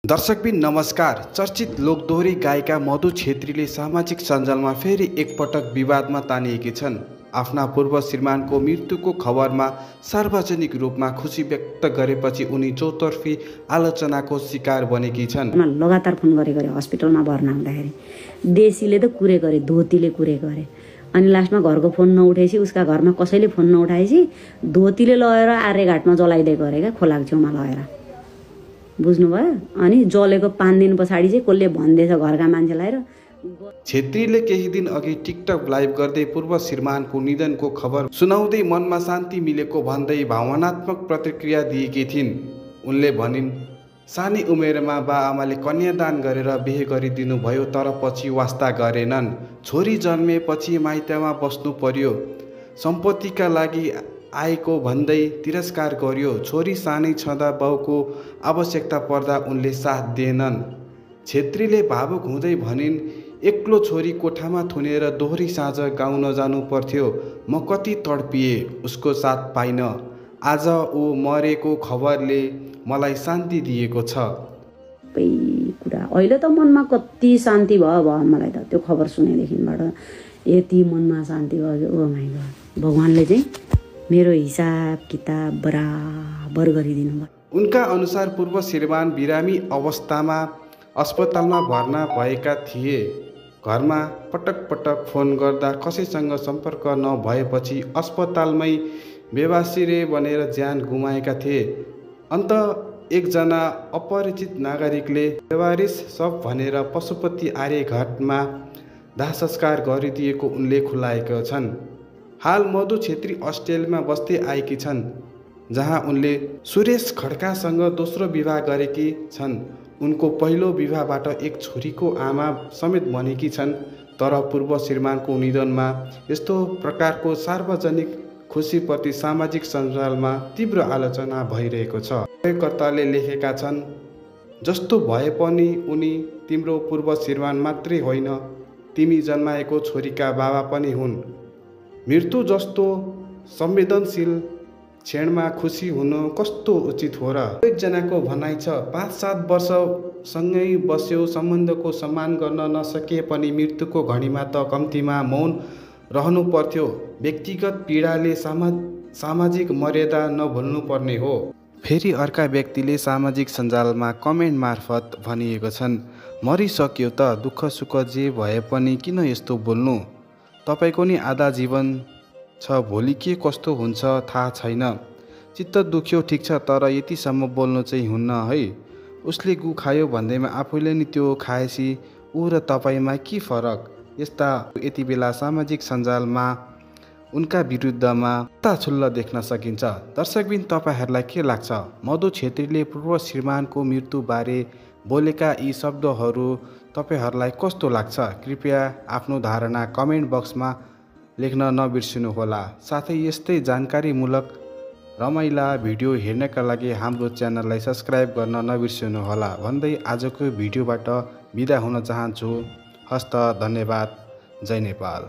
दर्शकबिन नमस्कार। चर्चित लोकदोहोरी गायिका मधु छेत्रीले सामाजिक सञ्जालमा फेरि एकपटक विवादमा तानिएकी छन्। आफ्ना पूर्व श्रीमानको मृत्युको खबरमा सार्वजनिक रूपमा खुसी व्यक्त गरेपछि उनी चौतर्फी आलोचनाको शिकार बनेकी छन्। लगातार फोन गरे हस्पिटलमा भर्ना हुँदाखेरि देशीले त कुरे गरे, धोतीले कुरे गरे। अनि लास्टमा घरको फोन नउठाएपछि, उसका घरमा कसैले फोन नउठाएपछि धोतीले लगेर आर्यघाटमा जलाइदिएको अरे क्या, खोलाको छेउमा लगेर। बुझ्नुभयो? अनि जलेको 5 दिन पछाडि चाहिँ कसले भन्दैछ घरका मान्छेलाई। र छेत्रीले केही दिन अघि टिकटक लाइभ गर्दै पूर्व श्रीमानको निधनको खबर सुनाउँदै मनमा शान्ति मिलेको भन्दै भावनात्मक प्रतिक्रिया दिएकी थिइन्। उनले भनिन्, सानै उमेरमा बाआमाले कन्यादान गरेर बिहे गरिदिनु भयो, तर पछि वास्ता गरेनन्। छोरी जन्मेपछि माइतमा बस्नु पर्यो, सम्पत्तिका लागि आएको भन्दै तिरस्कार गर्यो। छोरी सानै छँदा बाउको आवश्यकता पर्दा उनले साथ दिएनन्। छेत्रीले भावुक हुँदै भनिन्, एक्लो छोरी कोठामा थुनेर दोहोरी साँझ गाउन जानु पर्थ्यो। म कति तडपिएँ, उसको साथ पाइन। आज ऊ मरेको खबरले मलाई शान्ति दिएको छ। कुरा अहिले त मनमा कति शान्ति भयो मलाई त त्यो खबर सुनेदेखिबाट यति मनमा शान्ति भयो। ओ माइ गॉड, भगवानले चाहिँ मेरो हिसाब किताब बराबर गरिदिनु भयो। उनका अनुसार पूर्व श्रीमान बिरामी अवस्थामा अस्पतालमा भर्ना भएका थिए। घरमा पटक पटक फोन गर्दा कसैसँग सम्पर्क नभएपछि अस्पतालमै बेवासिरे बनेर ज्यान गुमाएका थिए। अन्त एकजना अपरिचित नागरिकले बेवारिस शव भनेर पशुपति आर्यघाटमा दाह संस्कार गरिदिएको उनले खुलाएका छन्। हाल मधु छेत्री अस्ट्रेलियामा बस्दै आएकी छन्, जहाँ उनले सुरेश खड्कासँग दोस्रो विवाह गरेकी छन्। उनको पहिलो विवाहबाट एक छोरीको आमा समेत बनेकी छन्। तर पूर्व श्रीमानको निधनमा यस्तो प्रकारको सार्वजनिक खुसीप्रति सामाजिक सञ्जालमा तीव्र आलोचना भइरहेको छ। प्रयोगकर्ताले लेखेका छन्, जस्तो भए पनि उनी तिम्रो पूर्व श्रीमान मात्रै होइन, तिमी जन्माएको छोरीका बाबा पनि हुन्। मृत्यु जस्तो संवेदनशील क्षणमा खुसी हुनु कस्तो उचित हो र? एकजनाको भनाइ छ, 5-7 वर्षसँगै बस्यो, सम्बन्धको सम्मान गर्न नसके पनि मृत्युको घडीमा त कम्तीमा मौन रहनु पर्थ्यो। व्यक्तिगत पीडाले सामाजिक मर्यादा नभुल्नु पर्ने हो। फेरि अर्का व्यक्तिले सामाजिक सञ्जालमा कमेन्ट मार्फत भनिएको छन्, मरिसक्यो त, दुःख सुख जे भए पनि किन यस्तो बोल्नु? तपाईँको नि आधा जीवन छ, भोलि के कस्तो हुन्छ थाहा छैन। चित्त दुख्यो ठिक छ, तर यतिसम्म बोल्नु चाहिँ हुन्न है। उसले गु खायो भन्दैमा आफूले नि त्यो खाएपछि ऊ र तपाईँमा के फरक? यस्ता यति बेला सामाजिक सञ्जालमा उनका विरुद्धमा ताछुल्ल देख्न सकिन्छ। दर्शकबिन, तपाईँहरूलाई के लाग्छ? मधु छेत्रीले पूर्व श्रीमानको मृत्युबारे बोलेका यी शब्दहरू तपाईँहरूलाई कस्तो लाग्छ? कृपया आफ्नो धारणा कमेन्ट बक्समा लेख्न नबिर्सिनुहोला। साथै यस्तै जानकारीमूलक रमाइला भिडियो हेर्नका लागि हाम्रो च्यानललाई सब्स्क्राइब गर्न नबिर्सिनुहोला भन्दै आजको भिडियोबाट बिदा हुन चाहन्छु। हस्त, धन्यवाद, जय नेपाल।